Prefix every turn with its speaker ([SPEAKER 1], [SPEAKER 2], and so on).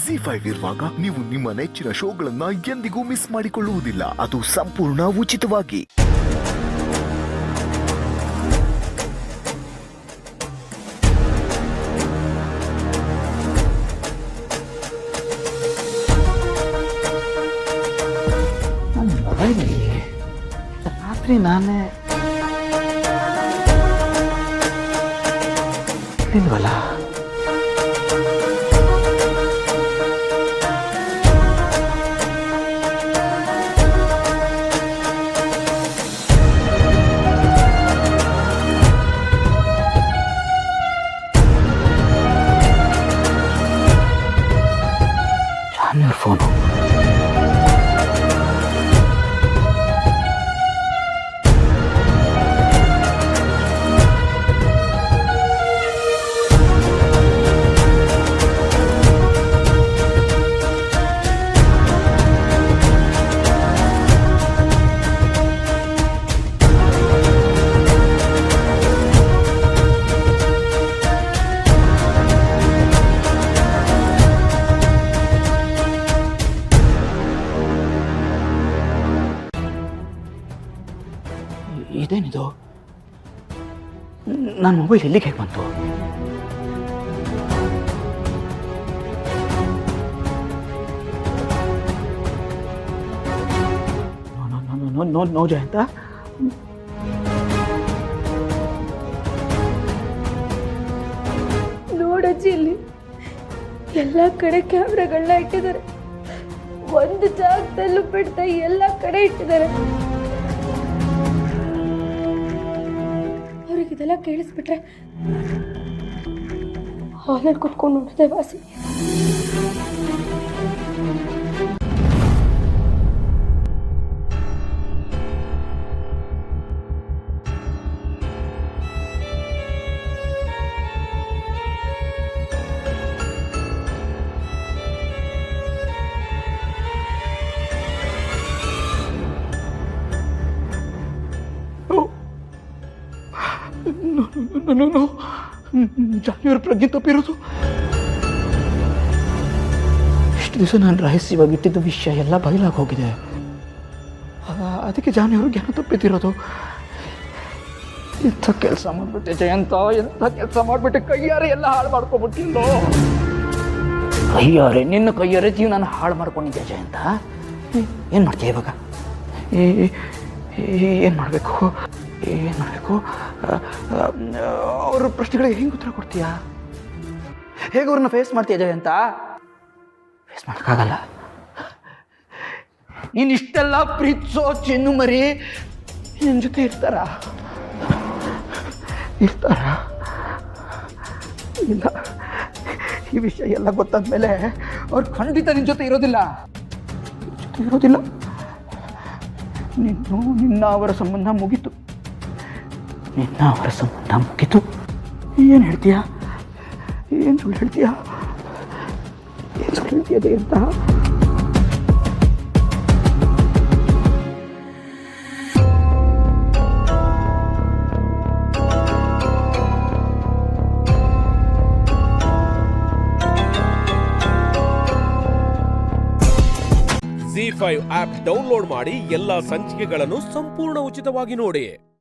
[SPEAKER 1] ಜಿ5 ಇರುವಾಗ ನೀವು ನಿಮ್ಮ ನೆಚ್ಚಿನ ಶೋಗಳನ್ನ ಎಂದಿಗೂ ಮಿಸ್ ಮಾಡಿಕೊಳ್ಳುವುದಿಲ್ಲ. ಅದು ಸಂಪೂರ್ಣ ಉಚಿತವಾಗಿ.
[SPEAKER 2] ರಾತ್ರಿ ನಾನೇ ಇಲ್ವಲ್ಲ. ಜಾನ್ಯವ್ರ ಫೋನು. ಇದೇನಿದು? ನನ್ನ ಮೊಬೈಲ್ ಎಲ್ಲಿಗೆ ಹೇಗೆ ಬಂತು? ನೋ ಜಯಂತ,
[SPEAKER 3] ನೋಡಜ್ಜಿ, ಇಲ್ಲಿ ಎಲ್ಲ ಕಡೆ ಕ್ಯಾಮ್ರಾಗಳನ್ನ ಇಟ್ಟಿದ್ದಾರೆ. ಒಂದು ಜಾಗದಲ್ಲೂ ಬಿಡ್ತಾ ಎಲ್ಲ ಕಡೆ ಇಟ್ಟಿದ್ದಾರೆ. ಇದೆಲ್ಲ ಕೇಳಿಸ್ಬಿಟ್ರೆ ಹಾಲಲ್ಲಿ ಕುತ್ಕೊಂಡು ನೋಡಿದೆ ವಾಸಿ.
[SPEAKER 2] ಜಾನ್ಯವ್ರ ಪ್ರಜ್ಞೆ ತಪ್ಪಿರೋದು. ಇಷ್ಟು ದಿವಸ ನಾನು ರಹಸ್ಯವಾಗಿ ಇಟ್ಟಿದ್ದ ವಿಷಯ ಎಲ್ಲ ಬಯಲಾಗಿ ಹೋಗಿದೆ. ಅದಕ್ಕೆ ಜಾನ್ಯವ್ರು ಜ್ಞಾನ ತಪ್ಪಿತಿರೋದು. ಎಂಥ ಕೆಲಸ ಮಾಡಿಬಿಟ್ಟೆ ಜಯಂತ, ಎಂಥ ಕೆಲಸ ಮಾಡಿಬಿಟ್ಟೆ. ಕೈಯಾರೆ ಎಲ್ಲ ಹಾಳು ಮಾಡ್ಕೊಂಡ್ಬಿಟ್ಟಿಲ್ಲೋ. ಕೈಯಾರೆ, ನಿನ್ನ ಕೈಯಾರೆ ಜೀವನ ಹಾಳು ಮಾಡ್ಕೊಂಡಿದ್ದೆ ಜಯಂತ. ಏನು ಮಾಡ್ತೀಯ ಇವಾಗ? ಏನು ಮಾಡಬೇಕು? ಅವ್ರ ಪ್ರಶ್ನೆಗಳಿಗೆ ಹೆಂಗೆ ಉತ್ತರ ಕೊಡ್ತೀಯಾ? ಹೇಗೆ ಅವ್ರನ್ನ ಫೇಸ್ ಮಾಡ್ತೀಯ ಜಯಂತ? ಫೇಸ್ ಮಾಡೋಕ್ಕಾಗಲ್ಲ. ನೀನು ಇಷ್ಟೆಲ್ಲ ಪ್ರೀತಿಸೋ ಚಿನ್ನು ಮರಿ ನಿನ್ನ ಜೊತೆ ಇರ್ತಾರ? ಇಲ್ಲ. ಈ ವಿಷಯ ಎಲ್ಲ ಗೊತ್ತಾದ್ಮೇಲೆ ಅವ್ರು ಖಂಡಿತ ನಿನ್ನ ಜೊತೆ ಇರೋದಿಲ್ಲ. ನಿನ್ನ ಅವರ ಸಂಬಂಧ ಮುಗೀತು. ಏನು ಹೇಳ್ತೀಯಾ? ಏನು ಸುಳ್ಳು ಹೇಳ್ತೀಯಾ ಅಂತ?
[SPEAKER 4] ಜಿ5 ಆಪ್ ಡೌನ್ಲೋಡ್ ಮಾಡಿ ಎಲ್ಲಾ ಸಂಚಿಕೆಗಳನ್ನು ಸಂಪೂರ್ಣ ಉಚಿತವಾಗಿ ನೋಡಿ.